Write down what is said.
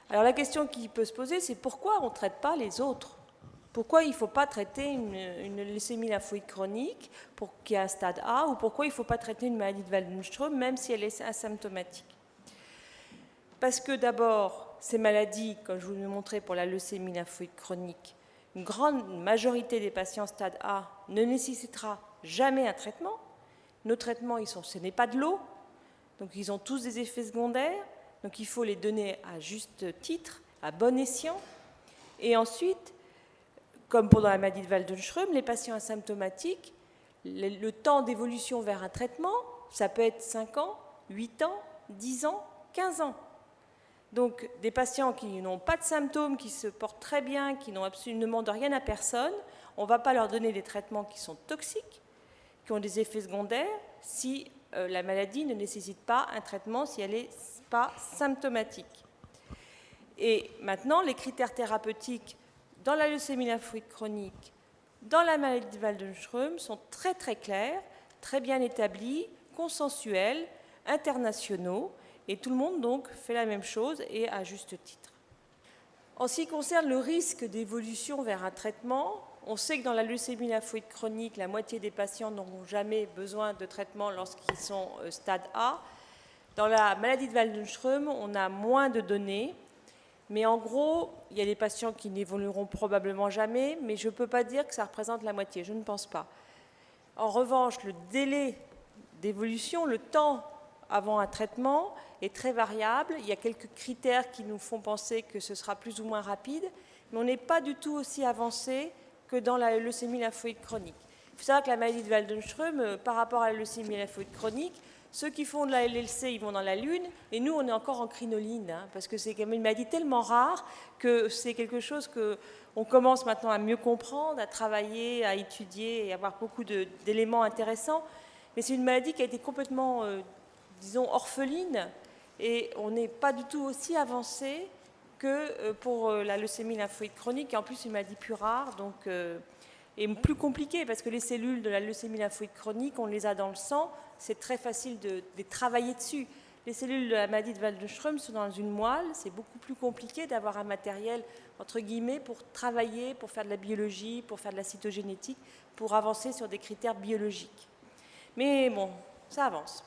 Alors la question qui peut se poser, c'est pourquoi on ne traite pas les autres? Pourquoi il ne faut pas traiter une leucémie lymphoïde chronique qui est un stade A, ou pourquoi il ne faut pas traiter une maladie de Waldenström même si elle est asymptomatique? Parce que d'abord, ces maladies, comme je vous l'ai montré pour la leucémie lymphoïde chronique, une grande majorité des patients stade A ne nécessitera jamais un traitement. Nos traitements, ce n'est pas de l'eau, donc ils ont tous des effets secondaires, donc il faut les donner à juste titre, à bon escient. Et ensuite, comme pour la maladie de Waldenström, les patients asymptomatiques, le temps d'évolution vers un traitement, ça peut être 5 ans, 8 ans, 10 ans, 15 ans. Donc des patients qui n'ont pas de symptômes, qui se portent très bien, qui n'ont absolument, ne demandent rien à personne, on ne va pas leur donner des traitements qui sont toxiques, qui ont des effets secondaires, si la maladie ne nécessite pas un traitement, si elle n'est pas symptomatique. Et maintenant, les critères thérapeutiques dans la leucémie lymphoïde chronique, dans la maladie de Waldenström, sont très très clairs, très bien établis, consensuels, internationaux, et tout le monde donc fait la même chose et à juste titre. En ce qui concerne le risque d'évolution vers un traitement, on sait que dans la leucémie lymphoïde chronique, la moitié des patients n'auront jamais besoin de traitement lorsqu'ils sont stade A. Dans la maladie de Waldenström, on a moins de données, mais en gros, il y a des patients qui n'évolueront probablement jamais, mais je ne peux pas dire que ça représente la moitié, je ne pense pas. En revanche, le délai d'évolution, le temps avant un traitement est très variable. Il y a quelques critères qui nous font penser que ce sera plus ou moins rapide, mais on n'est pas du tout aussi avancé que dans la leucémie lymphoïde chronique. Il faut savoir que la maladie de Waldenström, par rapport à la leucémie lymphoïde chronique, ceux qui font de la LLC, ils vont dans la Lune, et nous, on est encore en crinoline, parce que c'est quand même une maladie tellement rare que c'est quelque chose qu'on commence maintenant à mieux comprendre, à travailler, à étudier et à avoir beaucoup d'éléments intéressants. Mais c'est une maladie qui a été complètement, disons, orpheline, et on n'est pas du tout aussi avancé que pour la leucémie lymphoïde chronique, et en plus une maladie plus rare, donc, et plus compliquée, parce que les cellules de la leucémie lymphoïde chronique, on les a dans le sang, c'est très facile de travailler dessus. Les cellules de la maladie de Waldenström sont dans une moelle, c'est beaucoup plus compliqué d'avoir un matériel, entre guillemets, pour travailler, pour faire de la biologie, pour faire de la cytogénétique, pour avancer sur des critères biologiques. Mais bon, ça avance.